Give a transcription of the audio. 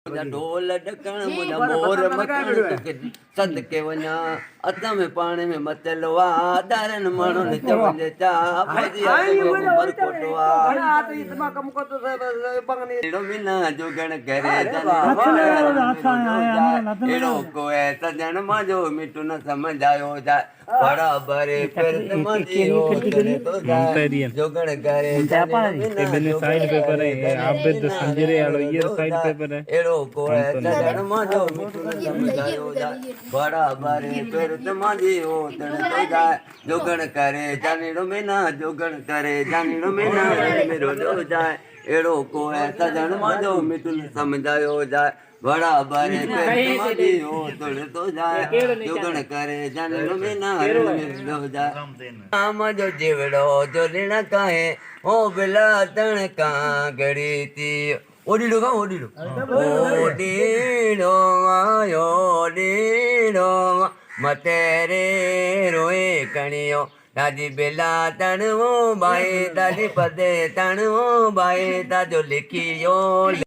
ढोल ढकण मुंहिंजा मोर मखण तोखे सदके वञा अध में पाणी में मचल वा दारन माण्हुनि चवंदे चा अहिड़ो बिना जुगण करे अहिड़ो कोई सजण मुंहिंजो मिठू न सम्झायो जाए बराबरि जुगण करे साइड पेपर है आबिद संजरे वालो ये साइड पेपर है एड़ो कोई सजण मुंहिंजो मिठू न सम्झायो जाए बराबरि फिरत मुंहिंजी हो तण तो जाए जुगण करे जानीड़ो में ना जुगण करे जानीड़ो में ना मेरो जो जाए एड़ो कोई सजण मुंहिंजो मिठू न सम्झायो जाए बराबरि फिरत मुंहिंजी हो तण तो जाए जुगण करे जानीड़ो में ना मेरो जाए राम जो जीवड़ो जो ऋण काहे ओ बिला तण का गड़ी थी ओडीडो का ओडीडो ओडीडो आयो ओडीडो मतेरे रोए कणियो दादी बेला तणवो बाए दादी पदे तणवो बाए दादो लिखियो